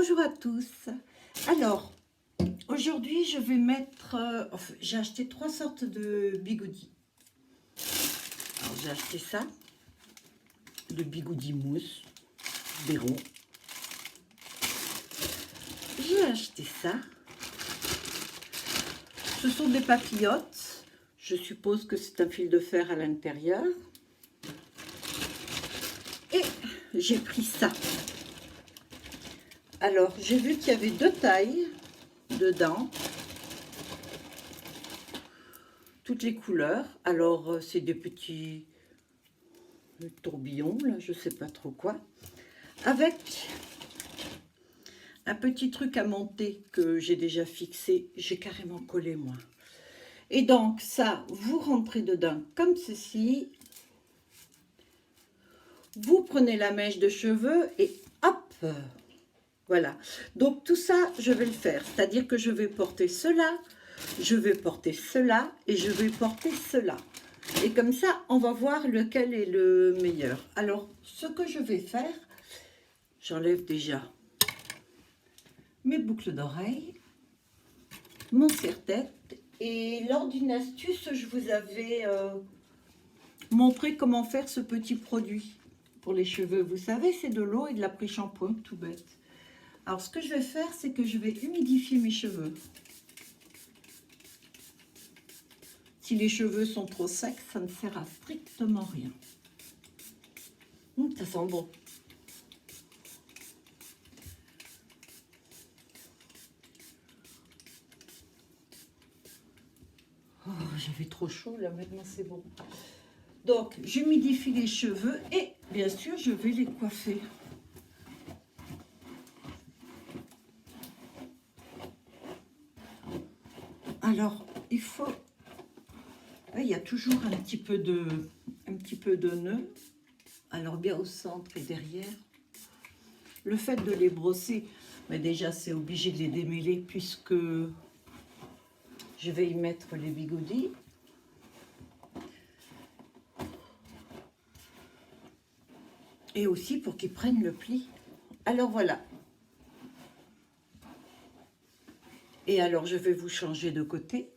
Bonjour à tous. Alors, aujourd'hui, je vais mettre... enfin, j'ai acheté 3 sortes de bigoudis. Alors, j'ai acheté ça, le bigoudi mousse, Béron. J'ai acheté ça. Ce sont des papillotes. Je suppose que c'est un fil de fer à l'intérieur. Et j'ai pris ça. Alors, j'ai vu qu'il y avait 2 tailles dedans. Toutes les couleurs. Alors, c'est des petits tourbillons, là, je sais pas trop quoi. Avec un petit truc à monter que j'ai déjà fixé. J'ai carrément collé, moi. Et donc, ça, vous rentrez dedans comme ceci. Vous prenez la mèche de cheveux et hop, voilà. Donc, tout ça, je vais le faire. C'est-à-dire que je vais porter cela, je vais porter cela et je vais porter cela. Et comme ça, on va voir lequel est le meilleur. Alors, ce que je vais faire, j'enlève déjà mes boucles d'oreilles, mon serre-tête. Et lors d'une astuce, je vous avais montré comment faire ce petit produit pour les cheveux. Vous savez, c'est de l'eau et de l'après-shampoing, tout bête. Alors, ce que je vais faire, c'est que je vais humidifier mes cheveux. Si les cheveux sont trop secs, ça ne sert à strictement rien. Ça sent bon. Oh, j'avais trop chaud, là, maintenant c'est bon. Donc, j'humidifie les cheveux et, bien sûr, je vais les coiffer. Alors, il faut... Il y a toujours un petit peu de nœud. Alors, bien au centre et derrière. Le fait de les brosser, mais déjà, c'est obligé de les démêler puisque je vais y mettre les bigoudis. Et aussi pour qu'ils prennent le pli. Alors, voilà. Et alors, je vais vous changer de côté.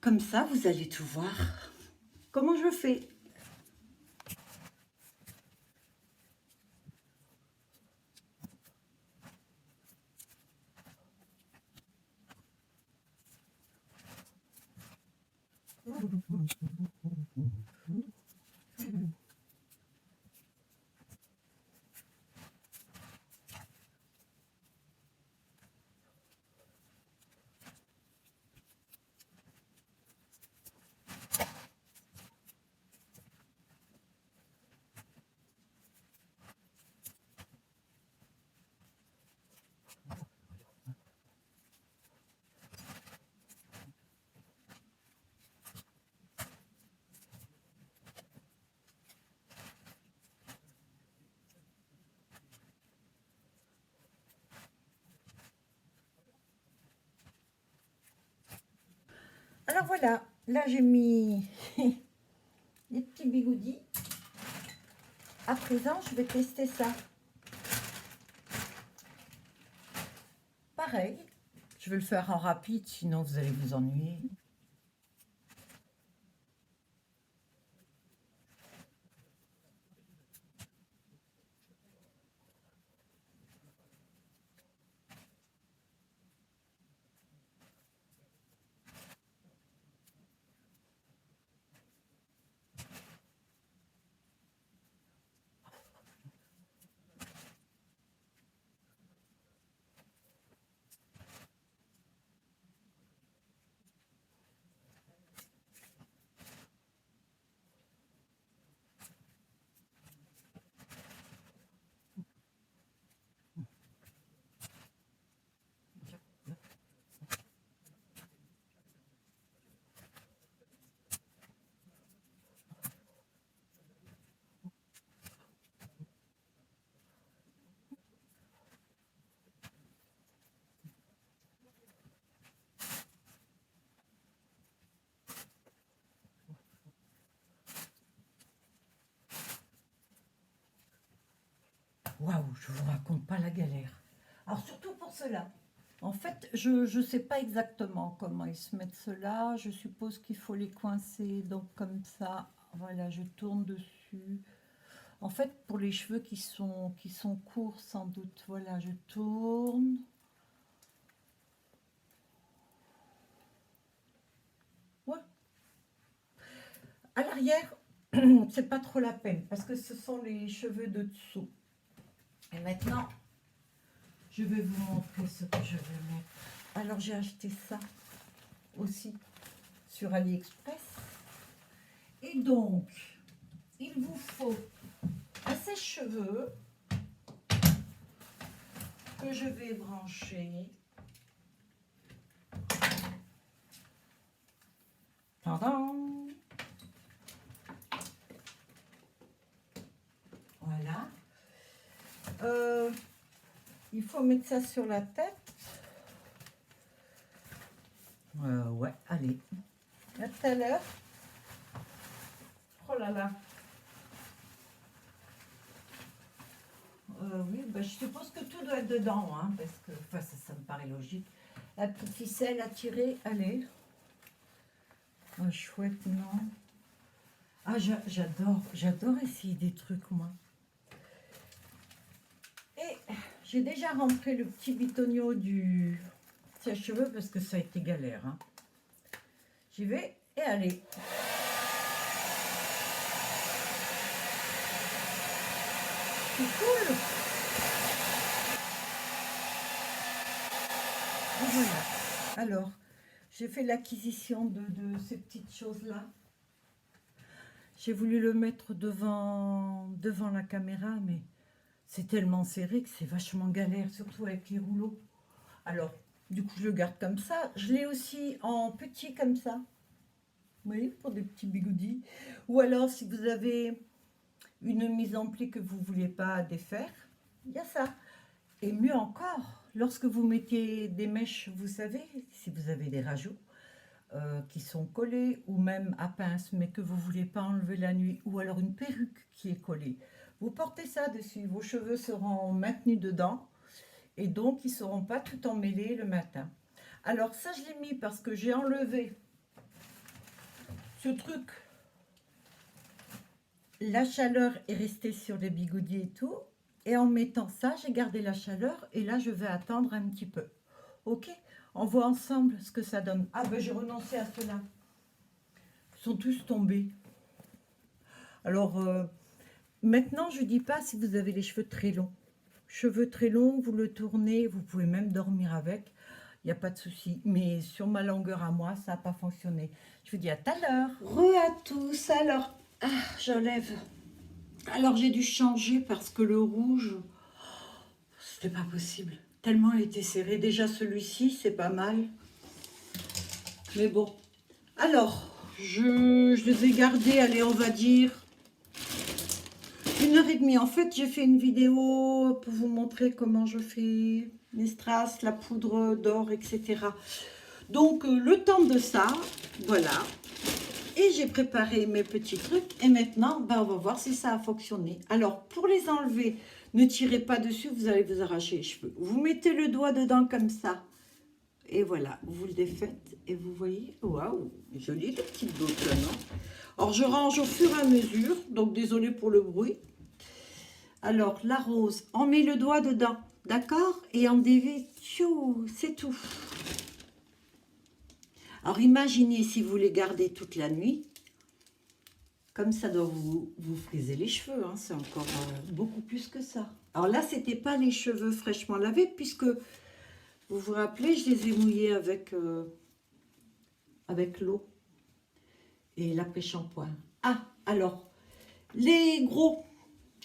Comme ça, vous allez tout voir comment je fais. Alors voilà, là j'ai mis les petits bigoudis. À présent, je vais tester ça. Pareil, je vais le faire en rapide, sinon vous allez vous ennuyer. Waouh, je vous raconte pas la galère. Alors surtout pour cela. En fait, je ne sais pas exactement comment ils se mettent cela. Je suppose qu'il faut les coincer, donc comme ça. Voilà, je tourne dessus. En fait, pour les cheveux qui sont courts, sans doute. Voilà, je tourne. Ouais. À l'arrière, c'est pas trop la peine parce que ce sont les cheveux de dessous. Et maintenant, je vais vous montrer ce que je vais mettre. Alors, j'ai acheté ça aussi sur AliExpress. Et donc, il vous faut un sèche-cheveux que je vais brancher. Tadam! Voilà. Il faut mettre ça sur la tête. Ouais, allez. À tout à l'heure. Oh là là. Oui, bah, je suppose que tout doit être dedans, hein, parce que enfin, ça me paraît logique. La petite ficelle à tirer, allez. Oh, chouette, non? Ah, j'adore essayer des trucs, moi. Et j'ai déjà rentré le petit bitonio du sèche-cheveux parce que ça a été galère. Hein. J'y vais et allez. C'est cool. Et voilà. Alors, j'ai fait l'acquisition de ces petites choses-là. J'ai voulu le mettre devant la caméra, mais c'est tellement serré que c'est vachement galère, surtout avec les rouleaux. Alors, du coup, je le garde comme ça. Je l'ai aussi en petit comme ça. Vous voyez, pour des petits bigoudis. Ou alors, si vous avez une mise en pli que vous ne voulez pas défaire, il y a ça. Et mieux encore, lorsque vous mettez des mèches, vous savez, si vous avez des rajouts qui sont collés ou même à pince, mais que vous ne voulez pas enlever la nuit, ou alors une perruque qui est collée, vous portez ça dessus. Vos cheveux seront maintenus dedans et donc ils ne seront pas tout emmêlés le matin. Alors ça, je l'ai mis parce que j'ai enlevé ce truc. La chaleur est restée sur les bigoudis et tout. Et en mettant ça, j'ai gardé la chaleur. Et là, je vais attendre un petit peu. Ok? On voit ensemble ce que ça donne. Ah ben, j'ai renoncé à cela. Ils sont tous tombés. Alors, maintenant, je ne dis pas si vous avez les cheveux très longs. Cheveux très longs, vous le tournez. Vous pouvez même dormir avec. Il n'y a pas de souci. Mais sur ma longueur à moi, ça n'a pas fonctionné. Je vous dis à tout à l'heure. Re à tous. Alors, j'enlève. Alors, j'ai dû changer parce que le rouge, c'était pas possible. Tellement il était serré. Déjà, celui-ci, c'est pas mal. Mais bon. Alors, je les ai gardés, allez, on va dire 1h30. En fait, j'ai fait une vidéo pour vous montrer comment je fais les strass, la poudre d'or, etc. Donc, le temps de ça, voilà. Et j'ai préparé mes petits trucs. Et maintenant, ben, on va voir si ça a fonctionné. Alors, pour les enlever, ne tirez pas dessus, vous allez vous arracher les cheveux. Vous mettez le doigt dedans comme ça. Et voilà, vous le défaites. Et vous voyez, waouh, jolie les petites boucles, non? Alors, je range au fur et à mesure. Donc, désolé pour le bruit. Alors, la rose, on met le doigt dedans. D'accord? Et on dévie, c'est tout. Alors, imaginez si vous les gardez toute la nuit. Comme ça doit vous friser les cheveux. Hein, c'est encore beaucoup plus que ça. Alors là, ce n'était pas les cheveux fraîchement lavés, puisque, vous vous rappelez, je les ai mouillés avec l'eau et l'après-shampoing. Ah, alors, les gros,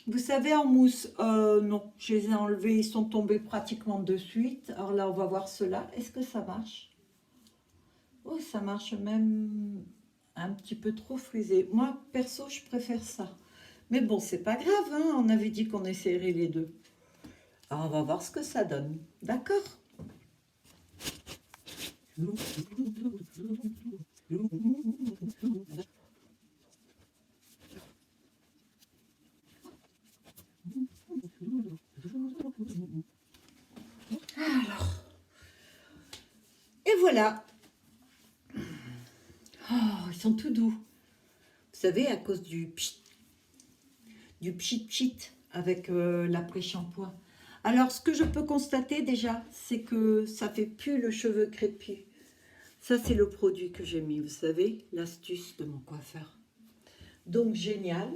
vous savez, en mousse, non, je les ai enlevés, ils sont tombés pratiquement de suite. Alors là, on va voir cela. Est-ce que ça marche? Oh, ça marche même un petit peu trop frisé. Moi, perso, je préfère ça. Mais bon, c'est pas grave, hein, on avait dit qu'on essaierait les deux. Alors, on va voir ce que ça donne. D'accord? Voilà. Oh, ils sont tout doux. Vous savez, à cause du pchit avec l'après-shampoing. Alors, ce que je peux constater déjà, c'est que ça fait plus le cheveu crépu. Ça, c'est le produit que j'ai mis, vous savez, l'astuce de mon coiffeur. Donc, génial.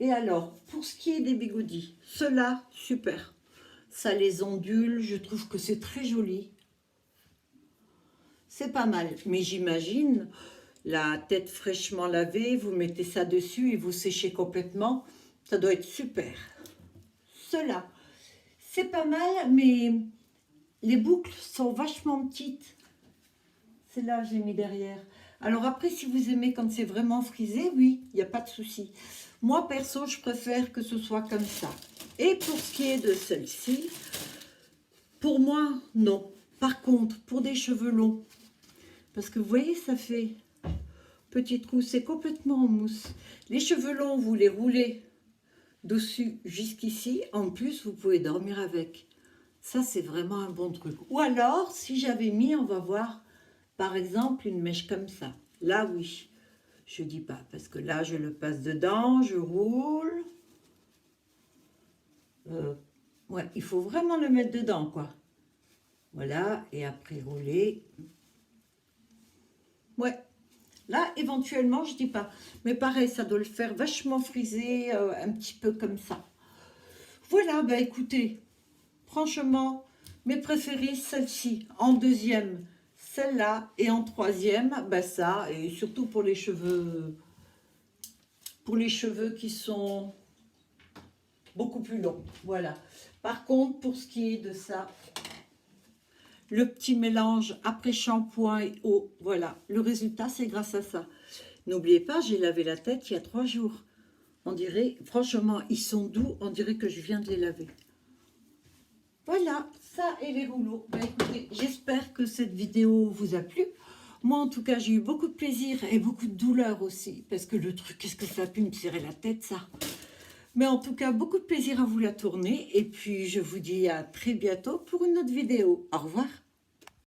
Et alors, pour ce qui est des bigoudis, ceux-là, super. Ça les ondule, je trouve que c'est très joli. C'est pas mal, mais j'imagine, la tête fraîchement lavée, vous mettez ça dessus et vous séchez complètement. Ça doit être super. Ceux-là, c'est pas mal, mais les boucles sont vachement petites. Celle-là, j'ai mis derrière. Alors après, si vous aimez quand c'est vraiment frisé, oui, il n'y a pas de souci. Moi, perso, je préfère que ce soit comme ça. Et pour ce qui est de celle-ci, pour moi, non. Par contre, pour des cheveux longs, parce que vous voyez, ça fait petite roue, c'est complètement en mousse. Les cheveux longs, vous les roulez dessus jusqu'ici. En plus, vous pouvez dormir avec. Ça, c'est vraiment un bon truc. Ou alors, si j'avais mis, on va voir, par exemple, une mèche comme ça. Là, oui. Je dis pas, parce que là, je le passe dedans, je roule. Ouais, il faut vraiment le mettre dedans, quoi. Voilà, et après rouler. Ouais. Là, éventuellement, je dis pas. Mais pareil, ça doit le faire vachement friser, un petit peu comme ça. Voilà, bah écoutez, franchement, mes préférées, celle-ci. En deuxième, celle-là. Et en troisième, bah ça. Et surtout pour les cheveux qui sont beaucoup plus longs. Voilà. Par contre, pour ce qui est de ça, le petit mélange après shampoing et eau, voilà. Le résultat, c'est grâce à ça. N'oubliez pas, j'ai lavé la tête il y a 3 jours. On dirait, franchement, ils sont doux. On dirait que je viens de les laver. Voilà, ça et les rouleaux. Bah, écoutez, j'espère que cette vidéo vous a plu. Moi, en tout cas, j'ai eu beaucoup de plaisir et beaucoup de douleur aussi. Parce que le truc, qu'est-ce que ça a pu me tirer la tête, ça? Mais en tout cas, beaucoup de plaisir à vous la tourner. Et puis, je vous dis à très bientôt pour une autre vidéo. Au revoir.